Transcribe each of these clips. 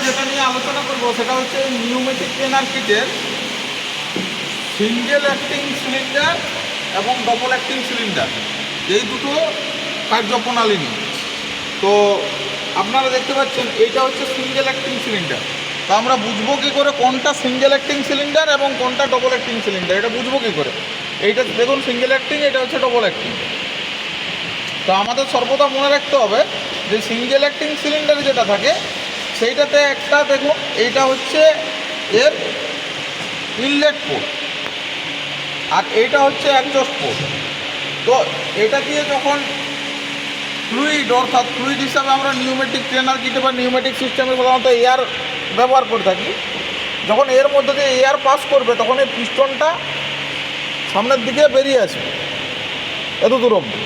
যেটা নিয়ে আলোচনা করব সেটা হচ্ছে নিউমেটিক ট্রেনার কিটের সিঙ্গেল অ্যাক্টিং সিলিন্ডার এবং ডবল অ্যাক্টিং সিলিন্ডার, এই দুটো কার্যপ্রণালী নিয়ে। তো আপনারা দেখতে পাচ্ছেন এইটা হচ্ছে সিঙ্গেল অ্যাক্টিং সিলিন্ডার। তো আমরা বুঝবো কী করে কোনটা সিঙ্গেল অ্যাক্টিং সিলিন্ডার এবং কোনটা ডবল অ্যাক্টিং সিলিন্ডার, এটা বুঝবো কী করে? এইটা দেখুন সিঙ্গেল অ্যাক্টিং, এটা হচ্ছে ডবল অ্যাক্টিং। তো আমাদের সর্বদা মনে রাখতে হবে যে সিঙ্গেল অ্যাক্টিং সিলিন্ডার যেটা থাকে সেইটাতে একটা দেখুন এইটা হচ্ছে এর ইনলেট পোর্ট আর এইটা হচ্ছে এক্সজস্ট পোর্ট। তো এটা দিয়ে যখন ফ্লুইড অর্থাৎ ফ্লুইড হিসাবে আমরা নিউমেটিক ট্রেনার কিটে বা নিউমেটিক সিস্টেমে সাধারণত এয়ার ব্যবহার করে থাকি, যখন এর মধ্যে দিয়ে এয়ার পাস করবে তখন এই পিস্টনটা সামনের দিকে বেরিয়ে আসবে এত দূর অবধি।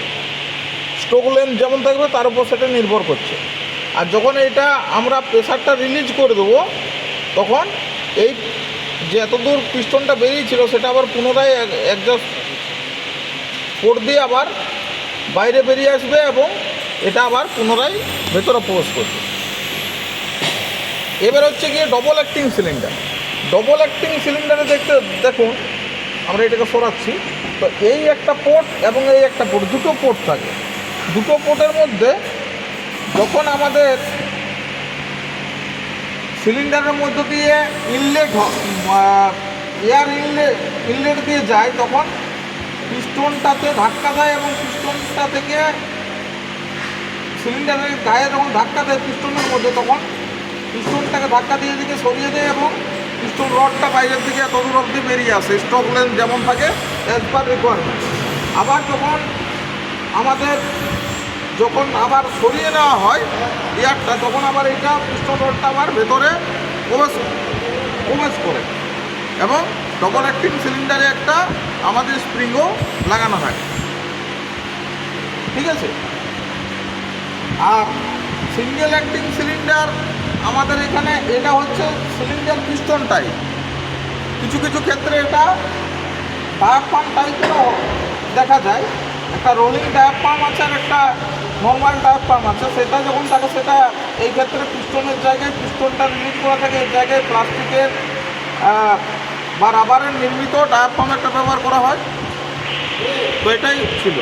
স্ট্রোক লেন্থ যেমন থাকবে তার উপর সেটা নির্ভর করছে। আর যখন এটা আমরা প্রেশারটা রিলিজ করে দেবো তখন এই যে এত দূর পিস্টনটা বেরিয়েছিল সেটা আবার পুনরায় এক্সজস্ট পোর্ট দিয়ে আবার বাইরে বেরিয়ে আসবে এবং এটা আবার পুনরায় ভেতরে প্রবেশ করবে। এবার হচ্ছে গিয়ে double acting cylinder. Double acting সিলিন্ডারে দেখুন আমরা এটাকে সরাচ্ছি। তো এই একটা পোর্ট এবং এই একটা পোর্ট, দুটো পোর্ট থাকে। দুটো পোর্টের মধ্যে যখন আমাদের সিলিন্ডারের মধ্য দিয়ে ইনলেট এয়ার ইনলেট দিয়ে যায় তখন পিস্টনটাতে ধাক্কা দেয় এবং পিস্টনটা থেকে সিলিন্ডারের গায়ে যখন ধাক্কা দেয় পিস্টনের মধ্যে তখন পিস্টনটাকে ধাক্কা দিয়ে দিকে সরিয়ে দেয় এবং পিস্টন রডটা বাইরের দিকে এত দূর অবধি বেরিয়ে আসে। স্ট্রোক লেন্থ যেমন থাকে অ্যাজ পার রিকোয়ারমেন্ট। আবার যখন আবার সরিয়ে নেওয়া হয় এয়ারটা তখন আবার এটা পিস্টন রডটা আবার ভেতরে প্রবেশ করে এবং ডবল অ্যাক্টিং সিলিন্ডারে একটা আমাদের স্প্রিংও লাগানো থাকে, ঠিক আছে। আর সিঙ্গেল অ্যাক্টিং সিলিন্ডার আমাদের এখানে এটা হচ্ছে সিলিন্ডার পিস্টন টাইপ। কিছু কিছু ক্ষেত্রে এটা ডায়াফ্রাম টাইপেরও দেখা যায়। একটা রোলিং ডায়াফ্রাম আছে আর একটা নর্মাল ডায়াফ্রাম আছে। সেটা যখন থাকে সেটা এই ক্ষেত্রে পিস্টনের জায়গায় পিস্টনটা রিলিজ করা থাকে, এই জায়গায় প্লাস্টিকের বা রাবারের নির্মিত ডায়াফ্রাম একটা ব্যবহার করা হয়। তো এটাই ছিল।